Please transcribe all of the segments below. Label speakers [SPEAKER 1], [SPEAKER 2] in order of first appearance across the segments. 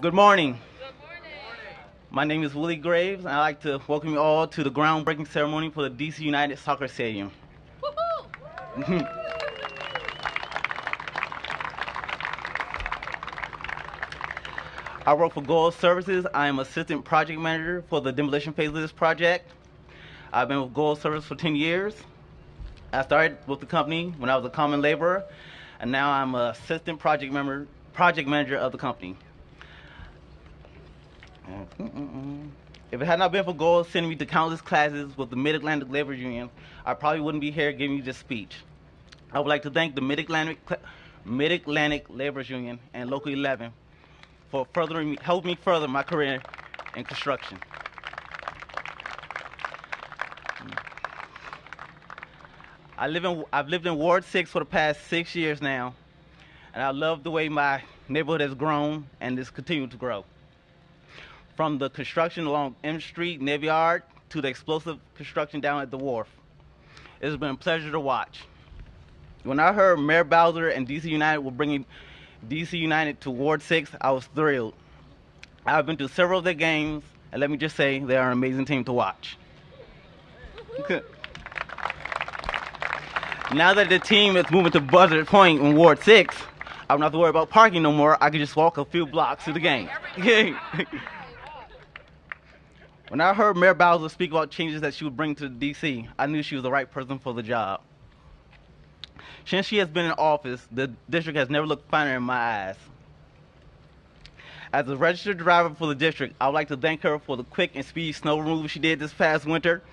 [SPEAKER 1] Good morning. My name is Willie Graves, and I'd like to welcome you all to the groundbreaking ceremony for the DC United Soccer Stadium. I work for Gold Services. I am assistant project manager for the demolition phase of this project. I've been with Gold Service for 10 years. I started with the company when I was a common laborer, and now I'm an assistant project manager of the company. If it had not been for Gold sending me to countless classes with the Mid-Atlantic Labor Union, I probably wouldn't be here giving you this speech. I would like to thank the Mid-Atlantic Laborers Union and Local 11 for helping me further my career in construction. I've lived in Ward 6 for the past 6 years now, and I love the way my neighborhood has grown and is continuing to grow. From the construction along M Street, Navy Yard, to the explosive construction down at the wharf. It has been a pleasure to watch. When I heard Mayor Bowser and DC United were bringing DC United to Ward 6, I was thrilled. I've been to several of their games, and let me just say, they are an amazing team to watch. Now that the team is moving to Buzzard Point in Ward 6, I don't have to worry about parking no more. I can just walk a few blocks to the game. When I heard Mayor Bowser speak about changes that she would bring to DC, I knew she was the right person for the job. Since she has been in office, the district has never looked finer in my eyes. As a registered driver for the district, I would like to thank her for the quick and speedy snow removal she did this past winter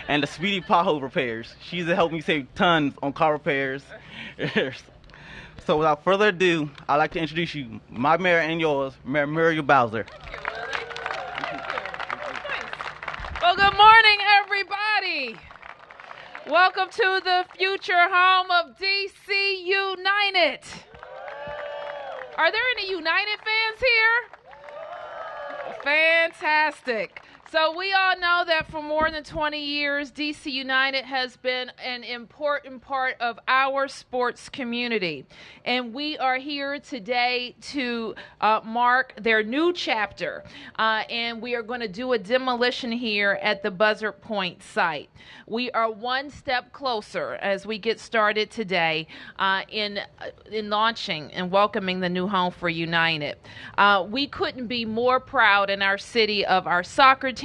[SPEAKER 1] and the speedy pothole repairs. She's helped me save tons on car repairs. So without further ado, I'd like to introduce you, my mayor and yours, Mayor Muriel Bowser.
[SPEAKER 2] Well, good morning, everybody. Welcome to the future home of DC United. Are there any United fans here? Fantastic. So we all know that for more than 20 years, DC United has been an important part of our sports community. And we are here today to mark their new chapter. And we are going to do a demolition here at the Buzzard Point site. We are one step closer as we get started today in launching and welcoming the new home for United. We couldn't be more proud in our city of our soccer team,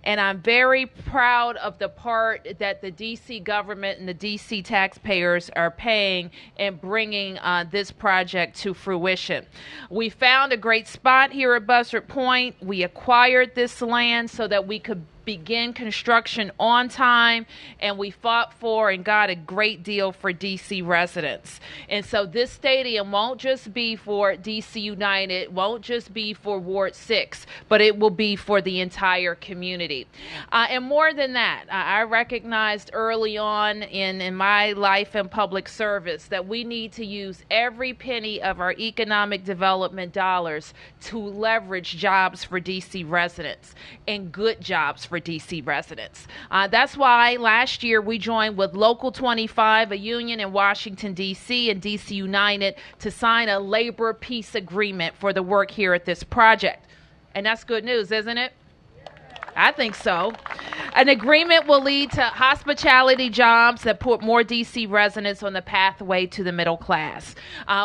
[SPEAKER 2] and I'm very proud of the part that the DC government and the DC taxpayers are paying in bringing this project to fruition. We found a great spot here at Buzzard Point. We acquired this land so that we could begin construction on time, and we fought for and got a great deal for DC residents. And so this stadium won't just be for DC United, won't just be for Ward 6, but it will be for the entire community. And more than that, I recognized early on in my life in public service that we need to use every penny of our economic development dollars to leverage jobs for DC residents and good jobs for DC residents. That's why last year we joined with Local 25, a union in Washington, D.C., and DC United to sign a labor peace agreement for the work here at this project. And that's good news, isn't it? I think so. An agreement will lead to hospitality jobs that put more DC residents on the pathway to the middle class.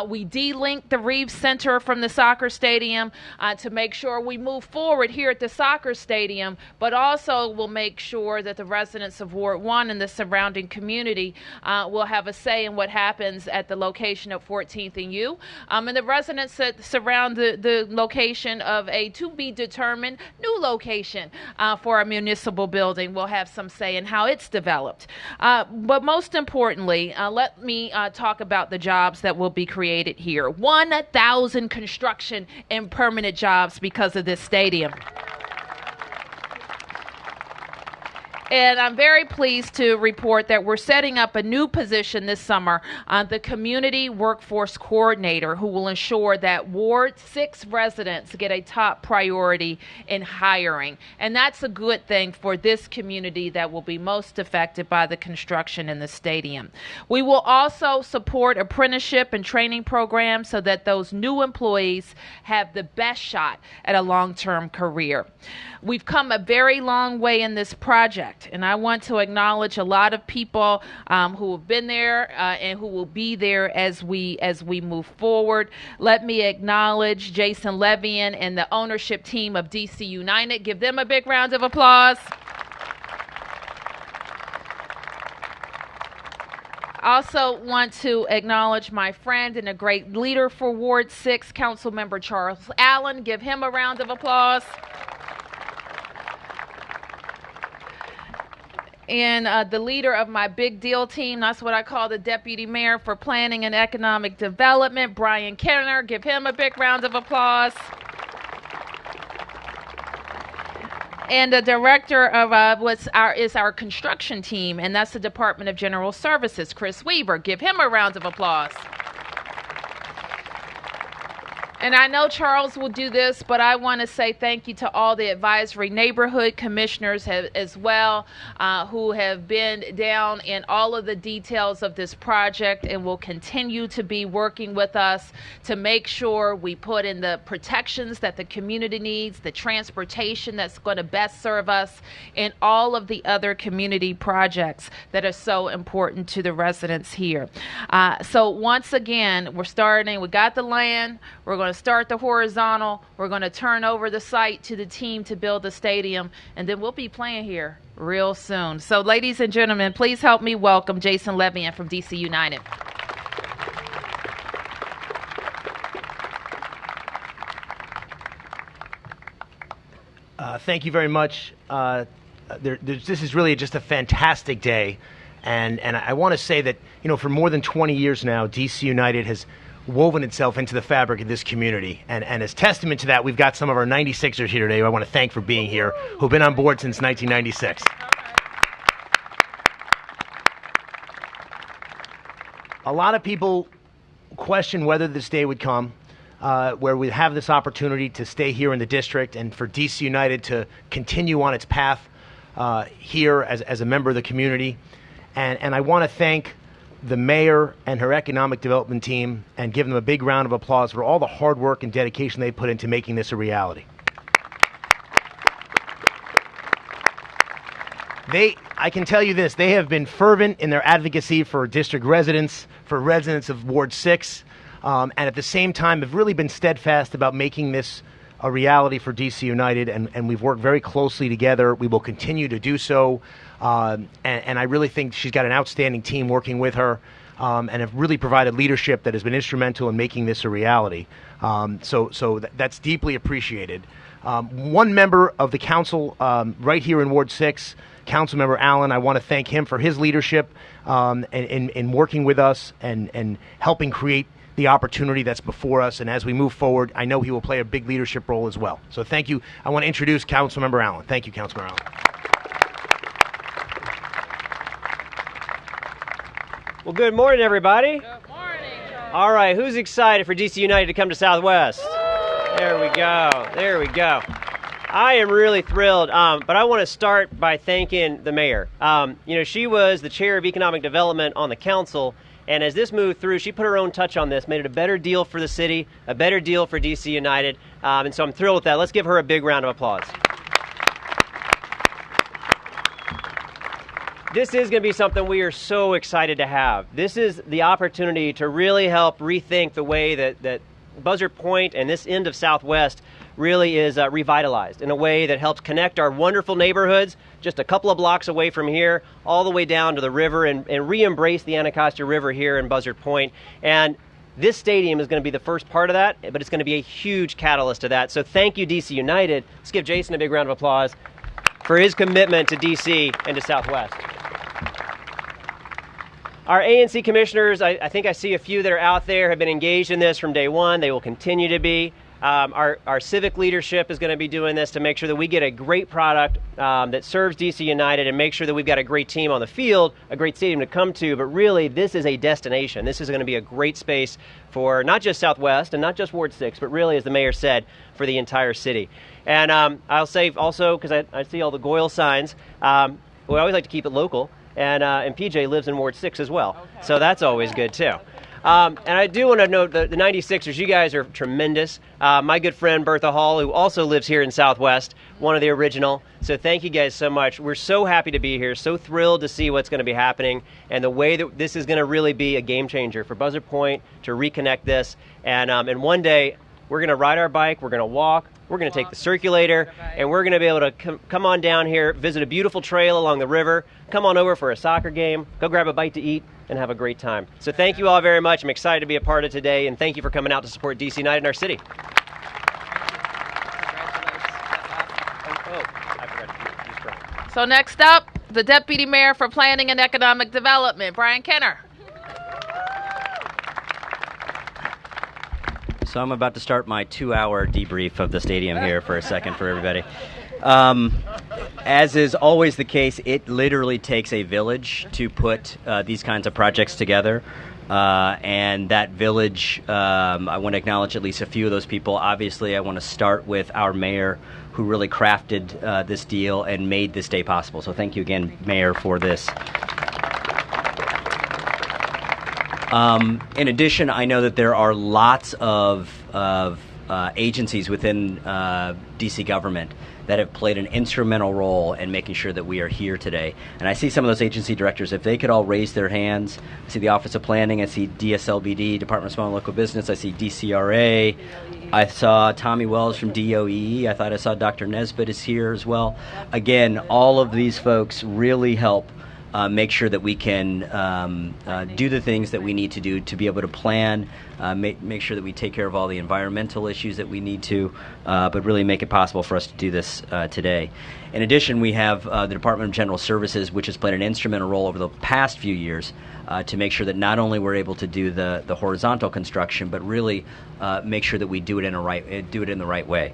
[SPEAKER 2] We de-linked the Reeves Center from the soccer stadium to make sure we move forward here at the soccer stadium, but also will make sure that the residents of Ward 1 and the surrounding community will have a say in what happens at the location of 14th and U. And the residents that surround the location of a to-be-determined new location for our municipal building will have some say in how it's developed. But most importantly, let me talk about the jobs that will be created here. 1,000 construction and permanent jobs because of this stadium. And I'm very pleased to report that we're setting up a new position this summer, the Community Workforce Coordinator, who will ensure that Ward 6 residents get a top priority in hiring. And that's a good thing for this community that will be most affected by the construction in the stadium. We will also support apprenticeship and training programs so that those new employees have the best shot at a long-term career. We've come a very long way in this project, and I want to acknowledge a lot of people who have been there and who will be there as we move forward. Let me acknowledge Jason Levian and the ownership team of DC United. Give them a big round of applause. Also want to acknowledge my friend and a great leader for Ward 6, Councilmember Charles Allen. Give him a round of applause. And the leader of my big deal team, that's what I call the Deputy Mayor for Planning and Economic Development, Brian Kenner. Give him a big round of applause. And the director of is our construction team, and that's the Department of General Services, Chris Weaver. Give him a round of applause. And I know Charles will do this, but I want to say thank you to all the advisory neighborhood commissioners as well, who have been down in all of the details of this project and will continue to be working with us to make sure we put in the protections that the community needs, the transportation that's going to best serve us, and all of the other community projects that are so important to the residents here. So once again, we're starting. We got the land. We're going to start the horizontal. We're going to turn over the site to the team to build the stadium, and then we'll be playing here real soon. So, ladies and gentlemen, please help me welcome Jason Levian from DC United.
[SPEAKER 3] Thank you very much. This is really just a fantastic day, and I want to say that, you know, for more than 20 years now, DC United has woven itself into the fabric of this community. And as testament to that, we've got some of our 96ers here today who I want to thank for being here, who've been on board since 1996. A lot of people question whether this day would come, where we have this opportunity to stay here in the district and for DC United to continue on its path here as a member of the community. And I want to thank the mayor and her economic development team and give them a big round of applause for all the hard work and dedication they put into making this a reality. I can tell you this, they have been fervent in their advocacy for district residents, for residents of Ward 6, and at the same time have really been steadfast about making this a reality for DC United, and we've worked very closely together. We will continue to do so, and I really think she's got an outstanding team working with her, and have really provided leadership that has been instrumental in making this a reality. So that's deeply appreciated. One member of the council right here in Ward 6, Councilmember Allen, I want to thank him for his leadership in working with us and helping create the opportunity that's before us. And as we move forward, I know he will play a big leadership role as well. So thank you. I want to introduce Councilmember Allen. Thank you, Councilmember Allen.
[SPEAKER 4] Well, good morning, everybody.
[SPEAKER 2] Good morning, Charles.
[SPEAKER 4] All right, who's excited for DC United to come to Southwest? There we go. There we go. I am really thrilled, but I want to start by thanking the mayor. You know, she was the chair of economic development on the council, and as this moved through, she put her own touch on this, made it a better deal for the city, a better deal for DC United, and so I'm thrilled with that. Let's give her a big round of applause. This is going to be something we are so excited to have. This is the opportunity to really help rethink the way that Buzzard Point and this end of Southwest really is revitalized in a way that helps connect our wonderful neighborhoods just a couple of blocks away from here all the way down to the river and re-embrace the Anacostia River here in Buzzard Point. And this stadium is going to be the first part of that, but it's going to be a huge catalyst to that. So thank you, DC United. Let's give Jason a big round of applause for his commitment to DC and to Southwest. Our ANC commissioners, I think I see a few that are out there, have been engaged in this from day one. They will continue to be. Our civic leadership is going to be doing this to make sure that we get a great product that serves DC United and make sure that we've got a great team on the field, a great stadium to come to. But really, this is a destination. This is going to be a great space for not just Southwest and not just Ward 6, but really, as the mayor said, for the entire city. And I'll say also, because I see all the Goyle signs, we always like to keep it local. And PJ lives in Ward 6 as well. Okay. So that's always good, too. And I do want to note that the 96ers, you guys are tremendous. My good friend Bertha Hall, who also lives here in Southwest, one of the original. So thank you guys so much. We're so happy to be here, so thrilled to see what's going to be happening and the way that this is going to really be a game changer for Buzzard Point to reconnect this. And one day, we're going to ride our bike, we're going to walk, we're going to take the circulator, and we're going to be able to come on down here, visit a beautiful trail along the river, come on over for a soccer game, go grab a bite to eat, and have a great time. So thank you all very much. I'm excited to be a part of today, and thank you for coming out to support DC United in our city.
[SPEAKER 2] So next up, the Deputy Mayor for Planning and Economic Development, Brian Kenner.
[SPEAKER 5] So I'm about to start my 2-hour debrief of the stadium here for a second for everybody. As is always the case, it literally takes a village to put these kinds of projects together. And that village, I want to acknowledge at least a few of those people. Obviously, I want to start with our mayor, who really crafted this deal and made this day possible. So thank you again, Mayor, for this. In addition, I know that there are lots of agencies within DC government that have played an instrumental role in making sure that we are here today. And I see some of those agency directors, if they could all raise their hands. I see the Office of Planning, I see DSLBD, Department of Small and Local Business, I see DCRA, I saw Tommy Wells from DOE, I thought I saw Dr. Nesbitt is here as well. Again, all of these folks really help make sure that we can do the things that we need to do to be able to plan, make sure that we take care of all the environmental issues that we need to, but really make it possible for us to do this today. In addition, we have the Department of General Services, which has played an instrumental role over the past few years to make sure that not only we're able to do the horizontal construction, but really make sure that we do it in the right way.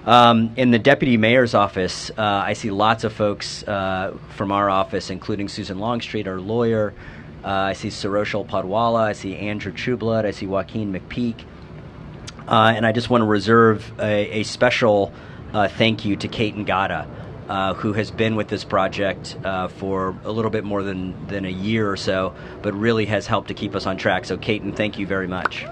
[SPEAKER 5] In the Deputy Mayor's office, I see lots of folks from our office, including Susan Longstreet, our lawyer. I see Saroshal Padwala. I see Andrew Trueblood. I see Joaquin McPeak. And I just want to reserve a special thank you to Kate Ngata, who has been with this project for a little bit more than a year or so, but really has helped to keep us on track. So, Kate, thank you very much.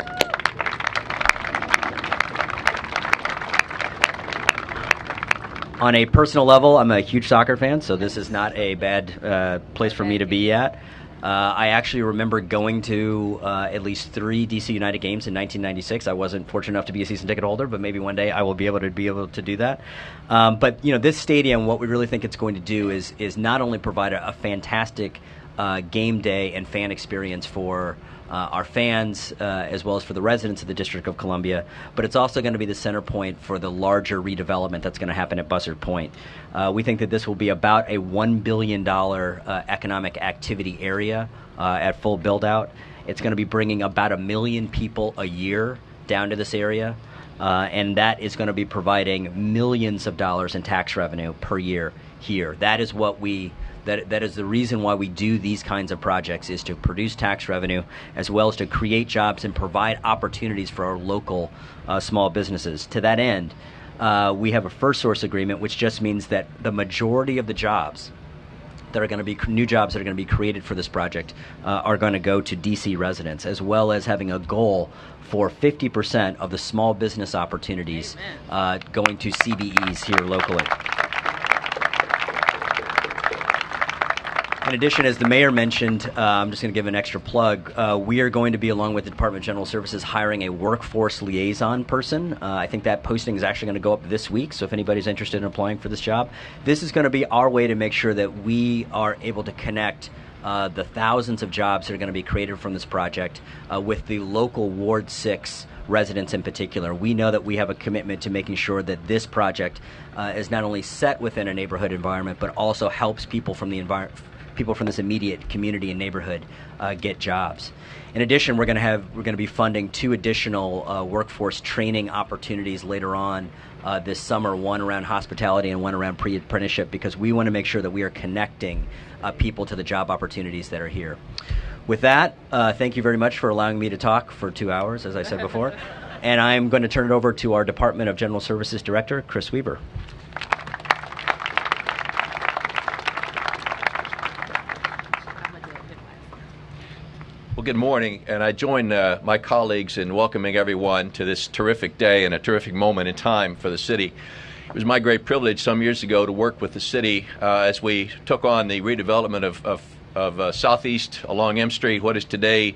[SPEAKER 5] On a personal level, I'm a huge soccer fan, so this is not a bad place for me to be at. I actually remember going to at least 3 DC United games in 1996. I wasn't fortunate enough to be a season ticket holder, but maybe one day I will be able to do that. But this stadium, what we really think it's going to do is not only provide a fantastic game day and fan experience for our fans, as well as for the residents of the District of Columbia, but it's also going to be the center point for the larger redevelopment that's going to happen at Buzzard Point. We think that this will be about a $1 billion economic activity area at full build-out. It's going to be bringing about 1 million people a year down to this area, and that is going to be providing millions of dollars in tax revenue per year here. That is what that is the reason why we do these kinds of projects, is to produce tax revenue as well as to create jobs and provide opportunities for our local small businesses. To that end, we have a first source agreement, which just means that the majority of the jobs that are going to be new jobs that are going to be created for this project are going to go to DC residents, as well as having a goal for 50% of the small business opportunities going to CBEs here locally. In addition, as the mayor mentioned, I'm just going to give an extra plug. We are going to be, along with the Department of General Services, hiring a workforce liaison person. I think that posting is actually going to go up this week, so if anybody's interested in applying for this job, this is going to be our way to make sure that we are able to connect the thousands of jobs that are going to be created from this project with the local Ward 6 residents in particular. We know that we have a commitment to making sure that this project is not only set within a neighborhood environment, but also helps people from the people from this immediate community and neighborhood get jobs. In addition, we're going to be funding 2 additional workforce training opportunities later on this summer, one around hospitality and one around pre-apprenticeship, because we want to make sure that we are connecting people to the job opportunities that are here. With that, thank you very much for allowing me to talk for 2 hours, as I said before. And I'm going to turn it over to our Department of General Services Director, Chris Weaver.
[SPEAKER 6] Well, good morning, and I join my colleagues in welcoming everyone to this terrific day and a terrific moment in time for the city. It was my great privilege some years ago to work with the city as we took on the redevelopment of Southeast along M Street, what is today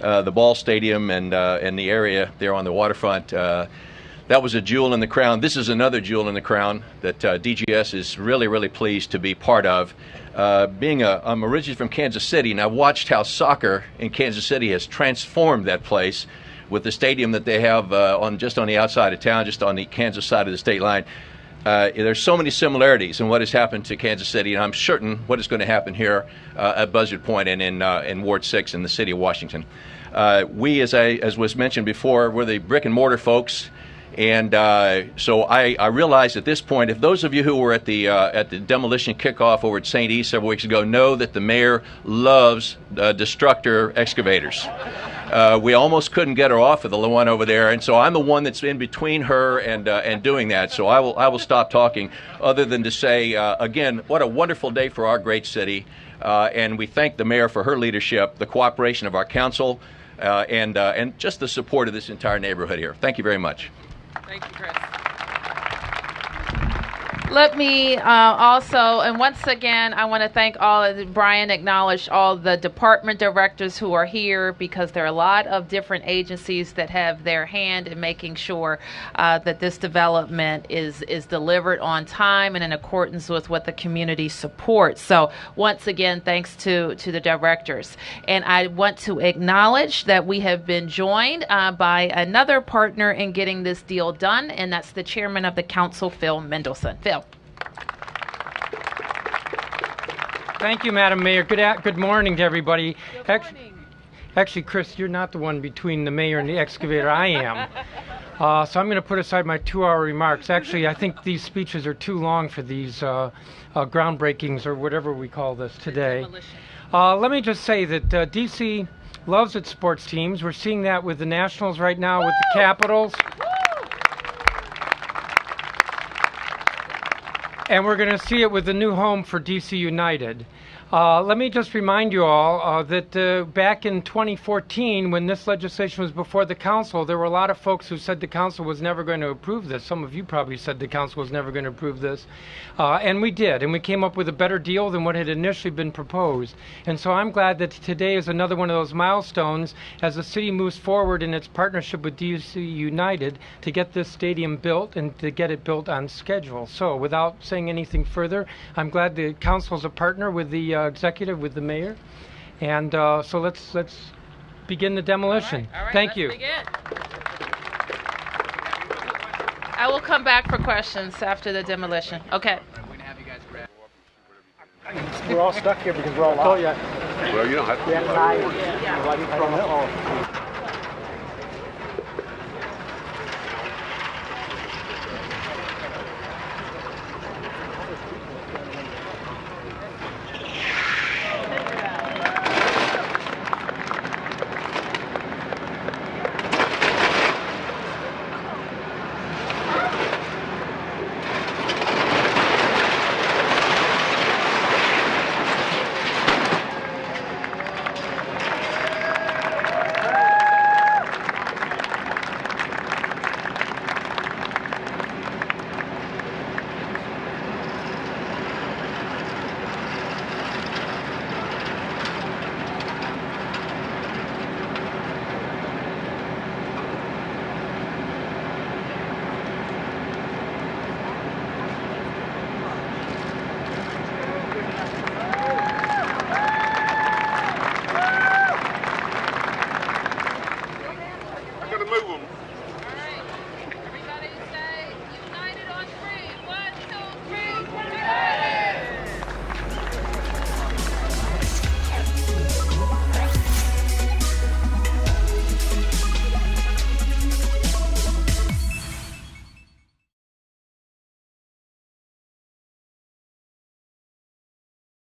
[SPEAKER 6] the Ball Stadium and the area there on the waterfront. That was a jewel in the crown. This is another jewel in the crown that DGS is really, really pleased to be part of. I'm originally from Kansas City, and I watched how soccer in Kansas City has transformed that place with the stadium that they have just on the outside of town, just on the Kansas side of the state line. There's so many similarities in what has happened to Kansas City, and I'm certain what is going to happen here at Buzzard Point and in Ward 6 in the city of Washington. We, as was mentioned before, we're the brick and mortar folks. And so I realized at this point, if those of you who were at the demolition kickoff over at St. E several weeks ago know that the mayor loves destructor excavators. We almost couldn't get her off of the one over there, and so I'm the one that's in between her and doing that. So I will stop talking, other than to say again, what a wonderful day for our great city, and we thank the mayor for her leadership, the cooperation of our council, and just the support of this entire neighborhood here. Thank you very much.
[SPEAKER 2] Thank you, Chris. Let me also, and once again, I want to thank Brian acknowledged all the department directors who are here, because there are a lot of different agencies that have their hand in making sure that this development is delivered on time and in accordance with what the community supports. So once again, thanks to the directors. And I want to acknowledge that we have been joined by another partner in getting this deal done, and that's the chairman of the council, Phil Mendelson. Phil.
[SPEAKER 7] Thank you, Madam Mayor. Good morning to everybody.
[SPEAKER 2] Good morning.
[SPEAKER 7] Actually, Chris, you're not the one between the mayor and the excavator. I am. So I'm going to put aside my 2-hour remarks. Actually, I think these speeches are too long for these groundbreakings, or whatever we call this today. Let me just say that D.C. loves its sports teams. We're seeing that with the Nationals right now, with the Capitals. And we're going to see it with the new home for DC United. Let me just remind you all that back in 2014, when this legislation was before the council, there were a lot of folks who said the council was never going to approve this. Some of you probably said the council was never going to approve this. And we did. And we came up with a better deal than what had initially been proposed. And so I'm glad that today is another one of those milestones as the city moves forward in its partnership with DC United to get this stadium built and to get it built on schedule. So without saying anything further, I'm glad the council is a partner with the executive, with the mayor, and so let's begin the demolition.
[SPEAKER 2] All right,
[SPEAKER 7] Thank you.
[SPEAKER 2] Begin. I will come back for questions after the demolition. Okay.
[SPEAKER 3] We're all stuck here because we're all locked.
[SPEAKER 8] Well, you don't have to.